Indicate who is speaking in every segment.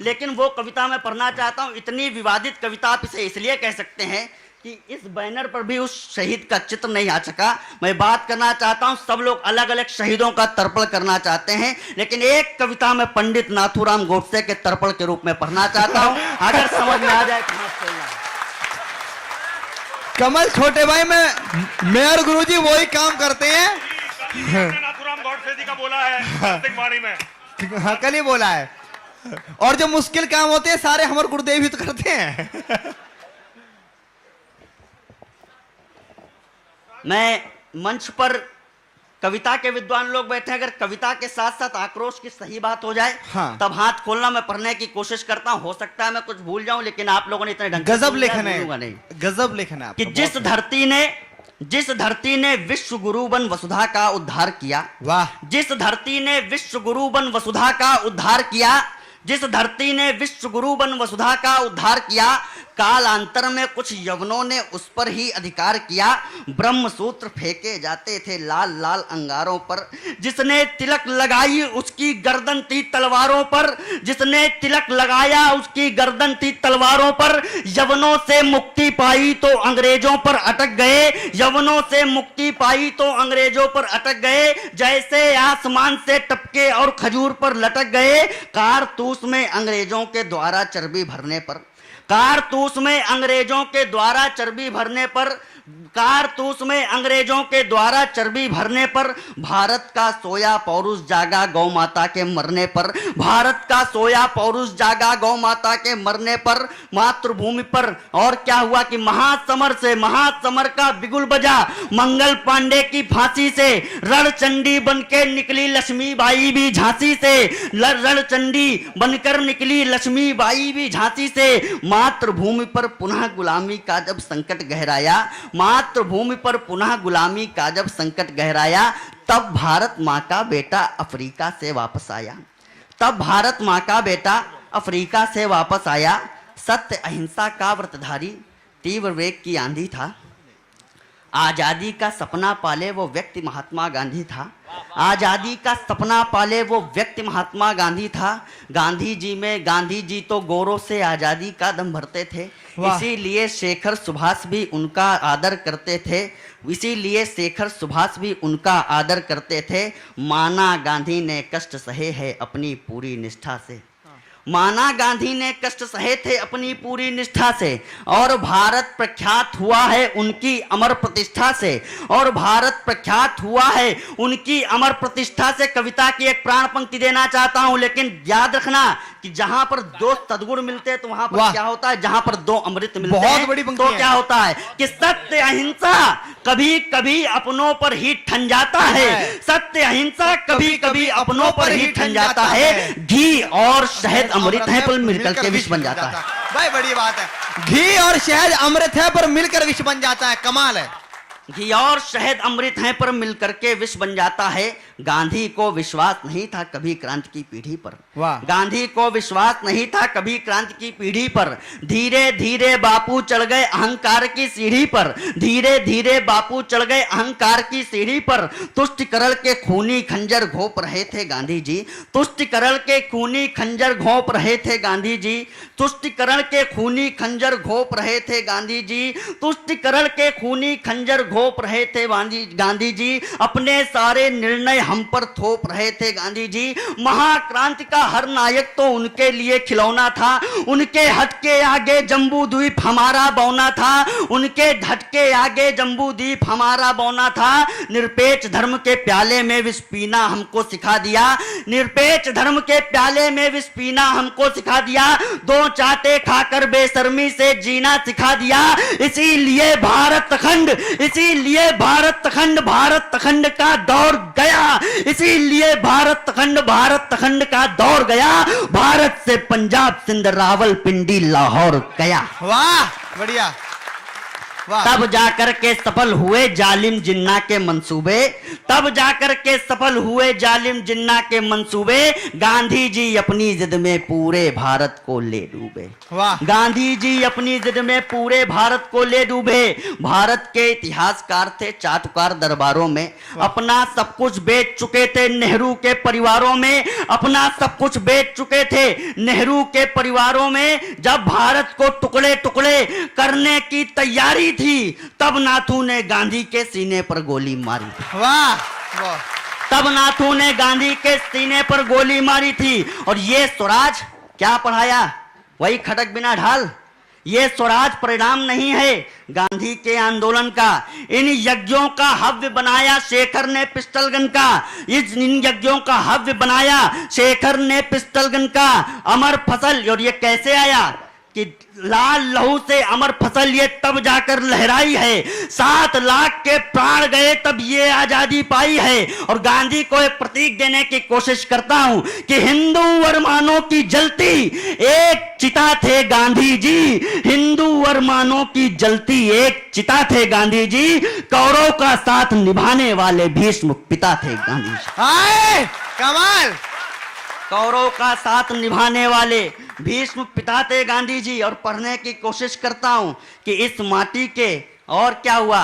Speaker 1: लेकिन वो कविता मैं पढ़ना चाहता हूँ। इतनी विवादित कविता आप इसे इसलिए कह सकते हैं कि इस बैनर पर भी उस शहीद का चित्र नहीं आ सका। मैं बात करना चाहता हूं, सब लोग अलग अलग शहीदों का तर्पण करना चाहते हैं, लेकिन एक कविता मैं पंडित नाथूराम गोडसे के तर्पण के रूप में पढ़ना चाहता हूं। अगर समझ में आ जाए कहां चलना है।
Speaker 2: कमल छोटे भाई, मैं और गुरुजी वही काम करते हैं।
Speaker 3: नाथूराम गौडसे जी का बोला है कार्तिक वाणी में।
Speaker 2: हाँ, कल ही बोला है। और जो मुश्किल काम होते हैं सारे हमारे गुरुदेव ही तो करते हैं।
Speaker 1: मैं मंच पर कविता के विद्वान लोग बैठे हैं, अगर कविता के साथ साथ आक्रोश की सही बात हो जाए
Speaker 2: हाँ।
Speaker 1: तब हाथ खोलना, मैं पढ़ने की कोशिश करता हूं। हो सकता है मैं कुछ भूल जाऊं, लेकिन आप लोगों ने इतने ढंग से
Speaker 2: गजब लेखन है,
Speaker 1: नहीं
Speaker 2: गजब लेखन है
Speaker 1: कि जिस धरती ने विश्व गुरु बन वसुधा का उद्धार किया।
Speaker 2: वाह।
Speaker 1: जिस धरती ने विश्व गुरु बन वसुधा का उद्धार किया, जिस धरती ने विश्व गुरु बन वसुधा का उद्धार किया, कालांतर में कुछ यवनों ने उस पर ही अधिकार किया। ब्रह्म सूत्र फेंके जाते थे लाल लाल अंगारों पर, जिसने तिलक लगाई उसकी गर्दन थी तलवारों पर, जिसने तिलक लगाया उसकी गर्दन थी तलवारों पर। यवनों से मुक्ति पाई तो अंग्रेजों पर अटक गए, यवनों से मुक्ति पाई तो अंग्रेजों पर अटक गए। जैसे आसमान से टपके और खजूर पर लटक गए। कारतूस में अंग्रेजों के द्वारा चर्बी भरने पर, कारतूस में अंग्रेजों के द्वारा चर्बी भरने पर, कारतूस में अंग्रेजों के द्वारा चर्बी भरने पर, भारत का सोया पौरुष जागा गौ माता के मरने पर, भारत का सोया पौरुष जागा गौ माता के मरने पर, मातृभूमि पर। और क्या हुआ कि महासमर से महासमर का बिगुल बजा, मंगल पांडे की फांसी से रणचंडी बनकर निकली लक्ष्मीबाई भी झांसी से, रणचंडी बनकर निकली लक्ष्मीबाई भी झांसी से। मातृभूमि पर पुनः गुलामी का जब संकट गहराया, मातृभूमि पर पुनः गुलामी का जब संकट गहराया, तब भारत मां का बेटा अफ्रीका से वापस आया, तब भारत मां का बेटा अफ्रीका से वापस आया। सत्य अहिंसा का व्रतधारी तीव्र वेग की आंधी था, आजादी का सपना पाले वो व्यक्ति महात्मा गांधी था, आजादी का सपना पाले वो व्यक्ति महात्मा गांधी था। गांधी जी तो गोरों से आजादी का दम भरते थे, इसीलिए शेखर सुभाष भी उनका आदर करते थे, इसीलिए शेखर सुभाष भी उनका आदर करते थे। माना गांधी ने कष्ट सहे हैं अपनी पूरी निष्ठा से, माना गांधी ने कष्ट सहे थे अपनी पूरी निष्ठा से, और भारत प्रख्यात हुआ है उनकी अमर प्रतिष्ठा से, और भारत प्रख्यात हुआ है उनकी अमर प्रतिष्ठा से। कविता की एक प्राण पंक्ति देना चाहता हूं, लेकिन याद रखना कि जहां पर दो सद्गुण मिलते हैं तो वहां पर क्या होता है, जहां पर दो अमृत मिलते
Speaker 2: बहुत
Speaker 1: हैं
Speaker 2: बड़ी पंक्ति
Speaker 1: तो
Speaker 2: है।
Speaker 1: क्या होता है कि सत्य अहिंसा कभी कभी अपनों पर ही ठन जाता है, सत्य अहिंसा कभी कभी अपनों पर ही ठन जाता है। घी और शहद अमृत है पर मिलकर के विष बन जाता है।
Speaker 2: भाई बड़ी बात है, घी और शहद अमृत है पर मिलकर विष बन जाता है। कमाल है।
Speaker 1: घी और शहद अमृत हैं पर मिलकर के विष बन जाता है। गांधी को विश्वास नहीं था कभी क्रांति की पीढ़ी पर, गांधी को विश्वास नहीं था कभी क्रांति की पीढ़ी पर। धीरे धीरे बापू चढ़ गए अहंकार की सीढ़ी पर, धीरे धीरे बापू चढ़ गए अहंकार की सीढ़ी पर। तुष्टिकरण के खूनी खंजर घोंप रहे थे गांधी जी, तुष्टिकरण के खूनी खंजर घोंप रहे थे गांधी जी, तुष्टिकरण के खूनी खंजर घोंप रहे थे गांधी जी, तुष्टिकरण के खूनी खंजर घोंप रहे थे गांधी जी। अपने सारे निर्णय हम पर थोप रहे थे गांधी जी। महाक्रांति का हर नायक तो उनके लिए खिलौना था, उनके हट के आगे जम्बू द्वीप हमारा बौना था, उनके हट के आगे जम्बू द्वीप हमारा बौना था। निरपेक्ष धर्म के प्याले में विष पीना हमको सिखा दिया, निरपेक्ष धर्म के प्याले में विष पीना हमको सिखा दिया। दो चाटे खाकर बेशर्मी से जीना सिखा दिया। इसीलिए भारत अखंड, इसीलिए भारत अखंड का दौर गया, इसीलिए भारत अखंड का दौर गया। भारत से पंजाब सिंध रावलपिंडी लाहौर गया।
Speaker 2: वाह बढ़िया। वाह।
Speaker 1: तब जाकर के सफल हुए जालिम जिन्ना के मंसूबे, तब जाकर के सफल हुए जालिम जिन्ना के मंसूबे, गांधी जी अपनी जिद में पूरे भारत को ले डूबे।
Speaker 2: वाह।
Speaker 1: गांधी जी अपनी जिद में पूरे भारत को ले डूबे। भारत के इतिहासकार थे चाटुकार दरबारों में, अपना सब कुछ बेच चुके थे नेहरू के परिवारों में, अपना सब कुछ बेच चुके थे नेहरू के परिवारों में। जब भारत को टुकड़े टुकड़े करने की तैयारी थी, तब नाथू ने गांधी के सीने पर गोली मारी थी।
Speaker 2: वाह वाह।
Speaker 1: तब नाथू ने गांधी के सीने पर गोली मारी थी। और ये स्वराज क्या पढ़ाया? वही खटक बिना ढाल। ये स्वराज परिणाम नहीं है गांधी के आंदोलन का। इन यज्ञों का हव्य बनाया शेखर ने पिस्टल गन का। इन यज्ञों का हव्य बनाया शेखर ने पिस्टल गन का। अमर फसल, और ये कैसे आया कि लाल लहू से अमर फसल ये तब जाकर लहराई है। 7 लाख के प्राण गए तब ये आजादी पाई है। और गांधी को एक प्रतीक देने की कोशिश करता हूं कि हिंदू अरमानों की जलती एक चिता थे गांधी जी। हिंदू अरमानों की जलती एक चिता थे गांधी जी। कौरव का साथ निभाने वाले भीष्म पिता थे गांधी जी।
Speaker 2: आए कमाल।
Speaker 1: कौरव का साथ निभाने वाले भीष्म पिता थे गांधी जी। और पढ़ने की कोशिश करता हूं कि इस माटी के, और क्या हुआ,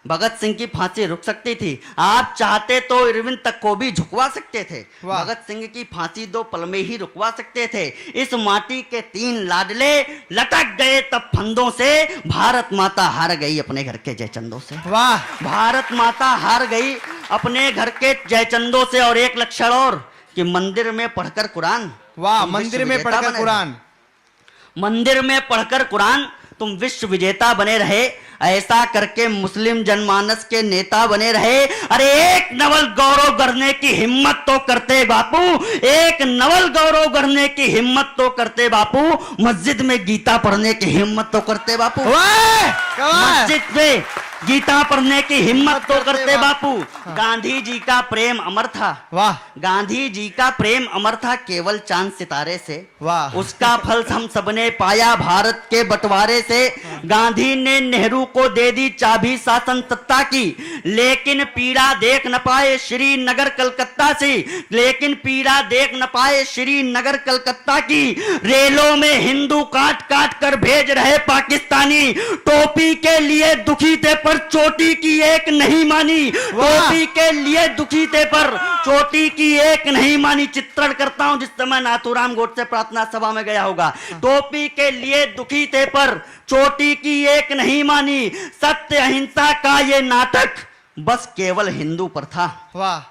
Speaker 1: भगत सिंह की फांसी रुक सकती थी। आप चाहते तो इरविन तक को भी झुकवा सकते थे।
Speaker 2: वाह।
Speaker 1: भगत सिंह की फांसी 2 पल में ही रुकवा सकते थे। इस माटी के 3 लाडले लटक गए तब फंदों से। भारत माता हार गई अपने घर के जयचंदों से।
Speaker 2: वाह।
Speaker 1: भारत माता हार गई अपने घर के जयचंदों से। और एक लक्षण और कि मंदिर में पढ़कर कुरान,
Speaker 2: वाह।
Speaker 1: तुम
Speaker 2: मंदिर में
Speaker 1: विश्व विजेता
Speaker 2: पढ़कर
Speaker 1: बने
Speaker 2: कुरान।
Speaker 1: मंदिर में पढ़कर कुरान तुम विश्व विजेता बने रहे। ऐसा करके मुस्लिम जनमानस के नेता बने रहे। अरे एक नवल गौरव गढ़ने की हिम्मत तो करते बापू, एक नवल गौरव गढ़ने की हिम्मत तो करते बापू। मस्जिद में गीता पढ़ने की हिम्मत तो करते बापू।
Speaker 2: वाह कमाल।
Speaker 1: मस्जिद में गीता पढ़ने की हिम्मत तो करते बापू। गांधी जी का प्रेम अमर था।
Speaker 2: वाह।
Speaker 1: गांधी जी का प्रेम अमर था केवल चांद सितारे से।
Speaker 2: वाह।
Speaker 1: उसका फल हम सबने पाया भारत के बंटवारे से। गांधी ने नेहरू को दे दी चाबी शासन सत्ता की, लेकिन पीड़ा देख न पाए श्रीनगर कलकत्ता से। लेकिन पीड़ा देख न पाए श्रीनगर कलकत्ता की। रेलों में हिंदू काट काट कर भेज रहे पाकिस्तानी। टोपी के लिए दुखी थे पर चोटी की एक नहीं मानी। टोपी के लिए दुखी थे पर चोटी की एक नहीं मानी। चित्रण करता हूं जिस समय नाथूराम गोडसे प्रार्थना सभा में गया होगा। टोपी के लिए दुखी थे पर चोटी की एक नहीं मानी। सत्य अहिंसा का ये नाटक बस केवल हिंदू पर था।
Speaker 2: वाह।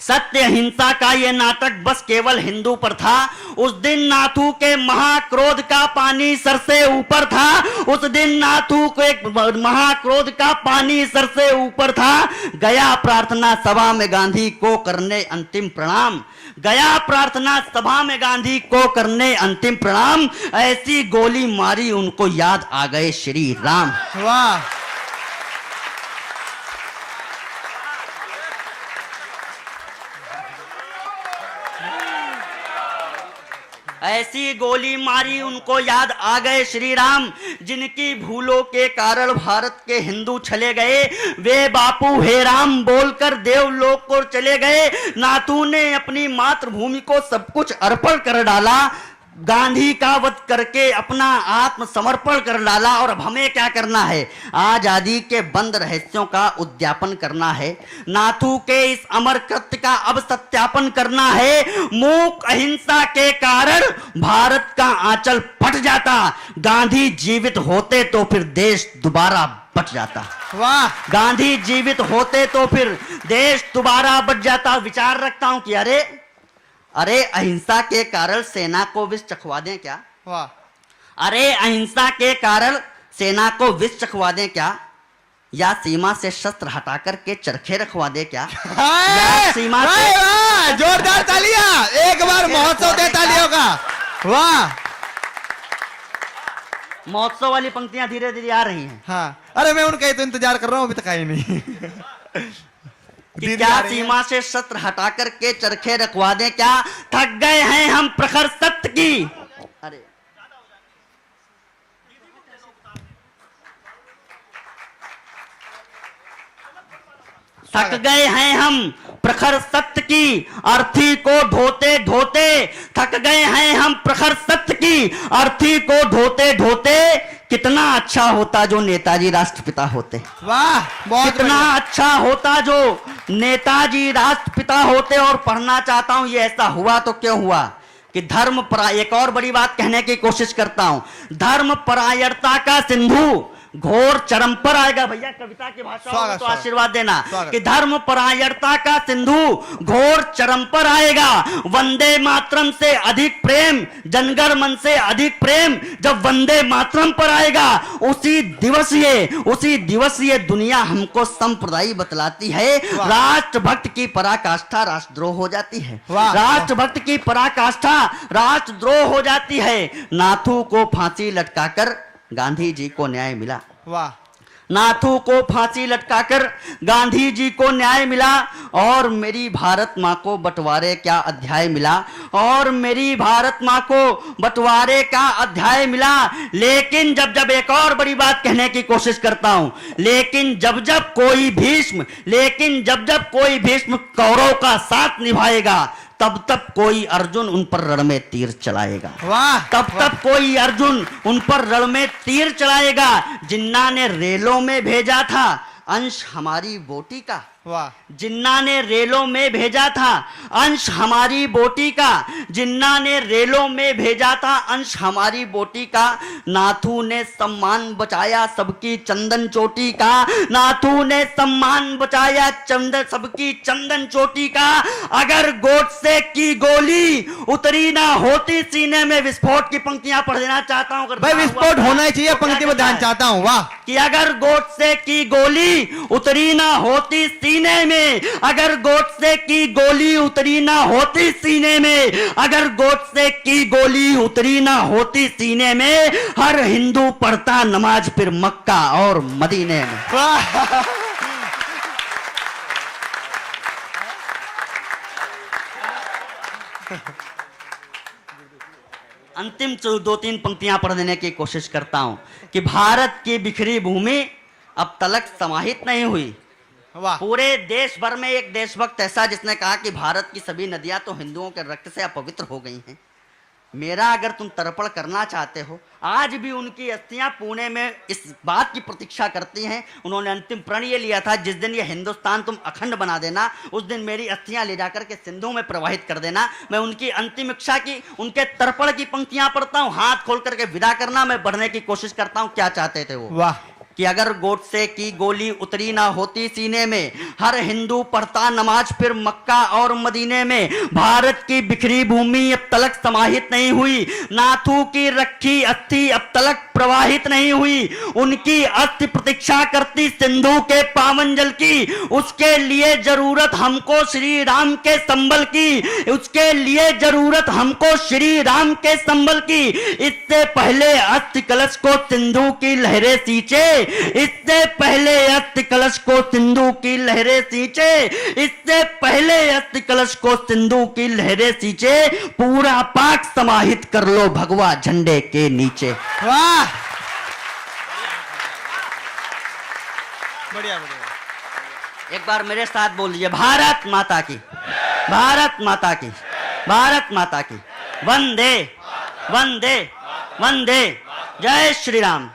Speaker 1: सत्य अहिंसा का ये नाटक बस केवल हिंदू पर था। उस दिन नाथू के महाक्रोध का पानी सर से ऊपर था। उस दिन नाथू के महाक्रोध का पानी सर से ऊपर था। गया प्रार्थना सभा में गांधी को करने अंतिम प्रणाम। गया प्रार्थना सभा में गांधी को करने अंतिम प्रणाम। ऐसी गोली मारी उनको याद आ गए श्री राम।
Speaker 2: वाह।
Speaker 1: ऐसी गोली मारी उनको याद आ गए श्री राम। जिनकी भूलों के कारण भारत के हिंदू चले गए, वे बापू हे राम बोलकर देवलोक को चले गए। नाथू ने अपनी मातृभूमि को सब कुछ अर्पण कर डाला। गांधी का वध करके अपना आत्मसमर्पण कर डाला। और अब हमें क्या करना है? आजादी के बंद रहस्यों का उद्यापन करना है। नाथू के इस अमर कृत्य का अब सत्यापन करना है। मूक अहिंसा के कारण भारत का आंचल फट जाता। गांधी जीवित होते तो फिर देश दोबारा बच जाता।
Speaker 2: वाह।
Speaker 1: गांधी जीवित होते तो फिर देश दोबारा बच जाता। विचार रखता हूं कि अरे अहिंसा के कारण सेना को विष चखवा दें क्या?
Speaker 2: वाह।
Speaker 1: अरे अहिंसा के कारण सेना को विष चखवा दें क्या? या सीमा से शस्त्र हटाकर के चरखे रखवा दे क्या? या सीमा से
Speaker 2: जोरदार तालियां। एक बार महोत्सव दे तालियों का। वाह।
Speaker 1: महोत्सव वाली पंक्तियां धीरे धीरे आ रही हैं।
Speaker 2: हाँ। अरे मैं उनका ही तो इंतजार कर रहा हूं, अभी तक आई नहीं।
Speaker 1: कि क्या सीमा से शस्त्र हटाकर के चरखे रखवा दें क्या? थक गए हैं हम प्रखर सत्य की। अरे थक गए हैं हम प्रखर सत्य की अर्थी को ढोते ढोते, थक गए हैं हम प्रखर सत्य की अर्थी को ढोते ढोते। कितना अच्छा होता जो नेताजी राष्ट्रपिता होते,
Speaker 2: वाह बहुत
Speaker 1: कितना
Speaker 2: बढ़िया।
Speaker 1: अच्छा होता जो नेताजी राष्ट्रपिता होते। और पढ़ना चाहता हूं, ये ऐसा हुआ तो क्यों हुआ कि धर्म एक और बड़ी बात कहने की कोशिश करता हूं, धर्म परायणता का सिंधु घोर चरम पर आएगा। भैया कविता की भाषा हो तो आशीर्वाद देना कि धर्म परायणता का सिंधु घोर चरम पर आएगा। वंदे मातरम से अधिक प्रेम, जनगण मन से अधिक प्रेम जब वंदे मातरम पर आएगा, उसी दिवस ये दुनिया हमको संप्रदाय बतलाती है। राष्ट्रभक्त की पराकाष्ठा राष्ट्रद्रोह हो जाती है, राष्ट्रभक्त की पराकाष्ठा राष्ट्रद्रोह हो जाती है। नाथू को फांसी लटकाकर गांधी जी को न्याय मिला,
Speaker 2: वाह।
Speaker 1: नाथू को फांसी लटकाकर गांधी जी को न्याय मिला। और मेरी भारत मां को बंटवारे क्या अध्याय मिला, और मेरी भारत मां को बंटवारे का अध्याय मिला। लेकिन जब जब एक और बड़ी बात कहने की कोशिश करता हूं, लेकिन जब जब कोई भीष्म कौरव का साथ निभाएगा, तब तब कोई अर्जुन उन पर रण में तीर चलाएगा,
Speaker 2: वाह।
Speaker 1: तब कोई अर्जुन उन पर रण में तीर चलाएगा। जिन्ना ने रेलों में भेजा था अंश हमारी बोटी का,
Speaker 2: वाह।
Speaker 1: जिन्ना ने रेलों में भेजा था अंश हमारी बोटी का, जिन्ना ने रेलों में भेजा था अंश हमारी बोटी का। नाथू ने सम्मान बचाया सबकी चंदन चोटी का, नाथू ने सम्मान बचाया सबकी चंदन चोटी का। अगर गोडसे की गोली उतरी ना होती सीने में, विस्फोट की पंक्तियां पढ़ देना चाहता हूं
Speaker 2: भाई, विस्फोट होना ही चाहिए, पंक्ति में ध्यान चाहता हूं। वाह।
Speaker 1: कि अगर गोडसे की गोली उतरी ना होती सीने में, अगर गोडसे की गोली उतरी ना होती सीने में, अगर गोडसे की गोली उतरी ना होती सीने में, हर हिंदू पढ़ता नमाज फिर मक्का और मदीने में। अंतिम 2-3 पंक्तियां पढ़ देने की कोशिश करता हूं कि भारत की बिखरी भूमि अब तलक समाहित नहीं हुई।
Speaker 2: वाह।
Speaker 1: पूरे देश भर में एक देशभक्त ऐसा जिसने कहा कि भारत की सभी नदियां तो हिंदुओं के रक्त से अपवित्र हो गई हैं। मेरा अगर तुम तर्पण करना चाहते हो, आज भी उनकी अस्थियां पुणे में इस बात की प्रतीक्षा करती हैं। उन्होंने अंतिम प्रण ये लिया था, जिस दिन ये हिंदुस्तान तुम अखंड बना देना, उस दिन मेरी अस्थियां ले जाकर के सिंधु में प्रवाहित कर देना। मैं उनकी अंतिम इच्छा की, उनके तर्पण की पंक्तियां पढ़ता हूं, हाथ खोल करके विदा करना, मैं बढ़ने की कोशिश करता हूं क्या चाहते थे वो।
Speaker 2: वाह।
Speaker 1: कि अगर गोडसे की गोली उतरी ना होती सीने में, हर हिंदू पढ़ता नमाज फिर मक्का और मदीने में। भारत की बिखरी भूमि अब तलक समाहित नहीं हुई, नाथू की रखी अस्थि अब तलक प्रवाहित नहीं हुई। उनकी अस्थि प्रतीक्षा करती सिंधु के पावन जल की, उसके लिए जरूरत हमको श्री राम के संबल की, उसके लिए जरूरत हमको श्री राम के संबल की। इससे पहले अस्थि कलश को सिंधु की लहरें सींचे, इससे पहले अस्थि कलश को सिंधु की लहरें सींचे, इससे पहले अस्थि कलश को सिंधु की लहरें सींचे। पूरा पाक समाहित कर लो भगवा झंडे के नीचे।
Speaker 2: वाह। बढ़िया बढ़िया।
Speaker 1: एक बार मेरे साथ बोल दीजिए, भारत माता की, भारत माता की, भारत माता की। वंदे वंदे वंदे, जय श्री राम।